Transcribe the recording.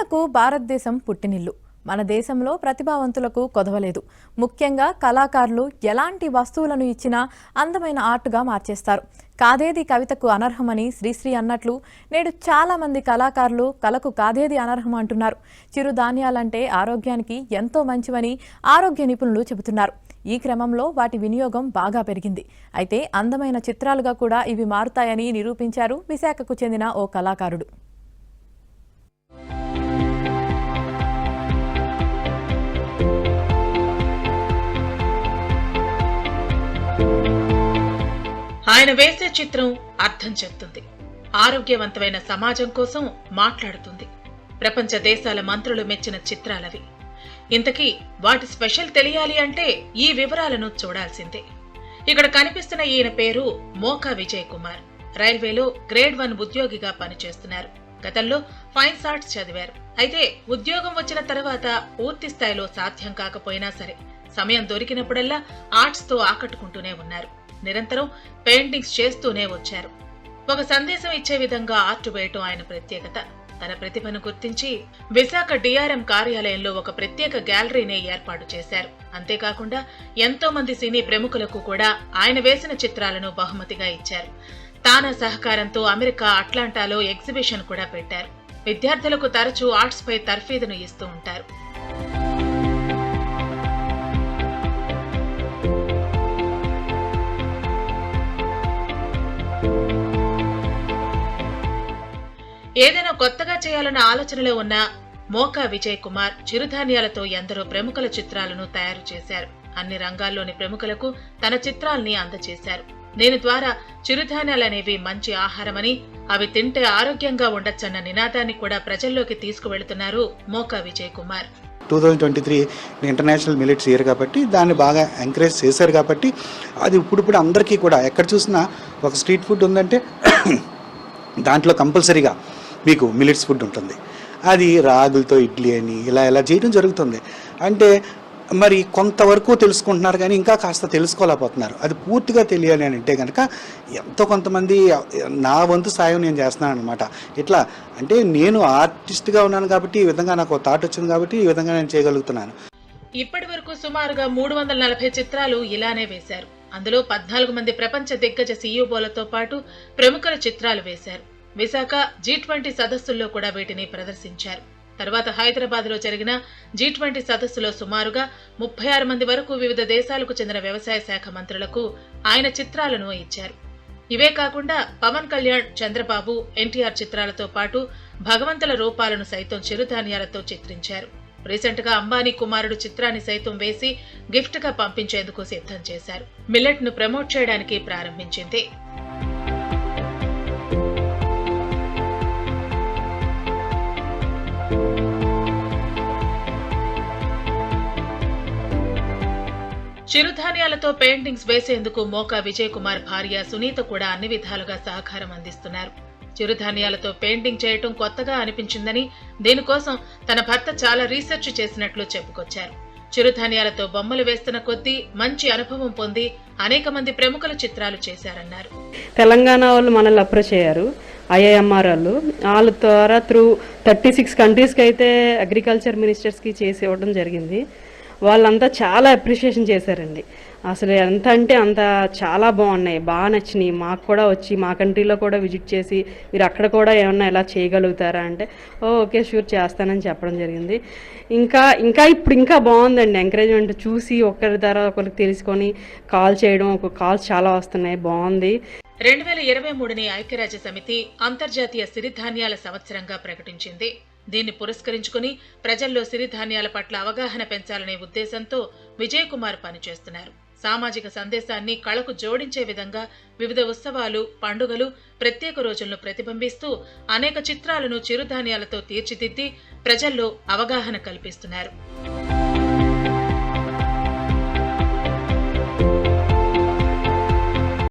యువతకు భారతదేశం పుట్టినిల్లు. మన దేశంలో ప్రతిభావంతులకు కొదవలేదు. ముఖ్యంగా కళాకారులు ఎలాంటి వస్తువులను ఇచ్చినా అందమైన ఆర్ట్గా మార్చేస్తారు. కాదేది కవితకు అనర్హమని శ్రీశ్రీ అన్నట్లు నేడు చాలా మంది కళాకారులు కళకు కాదేది అనర్హం అంటున్నారు. చిరుధాన్యాలంటే ఆరోగ్యానికి ఎంతో మంచివని ఆరోగ్య నిపుణులు చెబుతున్నారు. ఈ క్రమంలో వాటి వినియోగం బాగా పెరిగింది. అయితే అందమైన చిత్రాలుగా కూడా ఇవి మారుతాయని నిరూపించారు విశాఖకు చెందిన ఓ కళాకారుడు. ఆయన వేసే చిత్రం అర్థం చెప్తుంది. ఆరోగ్యవంతమైన సమాజం కోసం మాట్లాడుతుంది. ప్రపంచ దేశాల మంత్రులు మెచ్చిన చిత్రాలవి. ఇంతకీ వాటి స్పెషల్ తెలియాలి అంటే ఈ వివరాలను చూడాల్సిందే. ఇక్కడ కనిపిస్తున్న ఈయన పేరు మోకా విజయ్ కుమార్. రైల్వేలో గ్రేడ్ 1 ఉద్యోగిగా పనిచేస్తున్నారు. గతంలో ఫైన్ ఆర్ట్స్ చదివారు. అయితే ఉద్యోగం వచ్చిన తర్వాత పూర్తి స్థాయిలో సాధ్యం కాకపోయినా సరే సమయం దొరికినప్పుడల్లా ఆర్ట్స్ తో ఆకట్టుకుంటూనే ఉన్నారు. నిరంతరం పెయింటింగ్స్ చేస్తూనే వచ్చారు. ఒక సందేశం ఇచ్చే విధంగా ఆర్ట్ వేయటం ఆయన ప్రత్యేకత. తన ప్రతిభను గుర్తించి విశాఖ డిఆర్ఎం కార్యాలయంలో ఒక ప్రత్యేక గ్యాలరీని ఏర్పాటు చేశారు. అంతేకాకుండా ఎంతో మంది సినీ ప్రముఖులకు కూడా ఆయన వేసిన చిత్రాలను బహుమతిగా ఇచ్చారు. తానా సహకారంతో అమెరికా అట్లాంటాలో ఎగ్జిబిషన్ కూడా పెట్టారు. విద్యార్థులకు తరచూ ఆర్ట్స్ పై తర్ఫీదును ఇస్తూ ఉంటారు. ఏదైనా కొత్తగా చేయాలన్న ఆలోచనలో ఉన్న మోకా విజయ్ కుమార్ చిరుధాన్యాలతో ఎందరో ప్రముఖుల చిత్రాలను తయారు చేశారు. అన్ని రంగాల్లోని ప్రముఖులకు తన చిత్రాల్ని అందజేశారు. దీని ద్వారా చిరుధాన్యాలనేవి మంచి ఆహారమని, అవి తింటే ఆరోగ్యంగా ఉండొచ్చన్న నినాదాన్ని కూడా ప్రజల్లోకి తీసుకువెళుతున్నారు Moka Vijay Kumar. 2023 international millets year కాబట్టి దాన్ని బాగా ఎంకరేజ్ చేశారు. కాబట్టి అది ఇప్పుడు అందరికీ కూడా ఎక్కడ చూసినా ఒక స్ట్రీట్ ఫుడ్ ఉందంటే దాంట్లో కంపల్సరీగా మీకు మిల్లెట్స్ ఫుడ్ ఉంటుంది. అది రాగులతో ఇడ్లీ అని ఇలా చేయడం జరుగుతుంది. అంటే మరి కొంతవరకు తెలుసుకుంటున్నారు కానీ ఇంకా కాస్త తెలుసుకోలేకపోతున్నారు. అది పూర్తిగా తెలియాలి అని అంటే కనుక ఎంతో కొంతమంది నా వంతు సాయం నేను చేస్తున్నాను అనమాట. ఇట్లా అంటే నేను ఆర్టిస్ట్గా ఉన్నాను కాబట్టి ఈ విధంగా నాకు థాట్ వచ్చింది కాబట్టి ఈ విధంగా నేను చేయగలుగుతున్నాను. ఇప్పటి వరకు సుమారుగా 340 చిత్రాలు ఇలానే వేశారు. అందులో 14 మంది ప్రపంచ దిగ్గజ సీఈఓలతో పాటు ప్రముఖుల చిత్రాలు వేశారు. విశాఖ G20 సదస్సుల్లో కూడా వీటిని ప్రదర్శించారు. తర్వాత హైదరాబాద్ లో జరిగిన G20 సదస్సులో సుమారుగా 36 మంది వరకు వివిధ దేశాలకు చెందిన వ్యవసాయ శాఖ మంత్రులకు ఆయన చిత్రాలను ఇచ్చారు. ఇవే కాకుండా పవన్ కళ్యాణ్, చంద్రబాబు, ఎన్టీఆర్ చిత్రాలతో పాటు భగవంతుల రూపాలను సైతం చిరుధాన్యాలతో చిత్రించారు. రీసెంట్ గా అంబానీ కుమారుడు చిత్రాన్ని సైతం వేసి గిఫ్ట్ గా పంపించేందుకు సిద్ధం చేశారు. మిల్లెట్ ను ప్రమోట్ చేయడానికి ప్రారంభించింది. చిరుధాన్యాలతో పెయింటింగ్స్ వేసేందుకు మోకా విజయ్ కుమార్ భార్య సునీత కూడా అన్ని విధాలుగా సహకారం అందిస్తున్నారు. చిరుధాన్యాలతో పెయింటింగ్ చేయటం కొత్తగా అనిపించిందని, దీనికోసం తన భర్త చాలా రీసెర్చ్ చేసినట్లు చెప్పుకొచ్చారు. చిరుధాన్యాలతో బొమ్మలు వేస్తున్న కొద్దీ మంచి అనుభవం పొంది అనేక మంది ప్రముఖుల చిత్రాలు చేశారన్నారు. తెలంగాణ వాళ్ళు మనల్ని అప్రోచ్ అయ్యారు. ఐఐఎంఆర్ వాళ్ళ ద్వారా త్రూ 36 కంట్రీస్కి అయితే అగ్రికల్చర్ మినిస్టర్స్కి చేసి ఇవ్వడం జరిగింది. వాళ్ళంతా చాలా అప్రిషియేషన్ చేశారండి. అసలు ఎంత అంటే అంత చాలా బాగున్నాయి, బాగా నచ్చినాయి. మాకు కూడా వచ్చి మా కంట్రీలో కూడా విజిట్ చేసి మీరు అక్కడ కూడా ఏమన్నా ఇలా చేయగలుగుతారా అంటే ఓకే షూర్ చేస్తానని చెప్పడం జరిగింది. ఇంకా ఇప్పుడు ఇంకా బాగుందండి ఎంకరేజ్మెంట్. చూసి ఒకరి ద్వారా ఒకరికి తెలుసుకొని కాల్ చేయడం, ఒక కాల్స్ చాలా వస్తున్నాయి, బాగుంది. 2023ని ఐక్యరాజ్య సమితి అంతర్జాతీయ సిరిధాన్యాల సంవత్సరంగా ప్రకటించింది. దీన్ని పురస్కరించుకుని ప్రజల్లో సిరిధాన్యాల పట్ల అవగాహన పెంచాలనే ఉద్దేశంతో విజయ్ కుమార్ పనిచేస్తున్నారు. సామాజిక సందేశాన్ని కళకు జోడించే విధంగా వివిధ ఉత్సవాలు, పండుగలు, ప్రత్యేక రోజులను ప్రతిబింబిస్తూ అనేక చిత్రాలను చిరుధాన్యాలతో తీర్చిదిద్ది ప్రజల్లో అవగాహన కల్పిస్తున్నారు.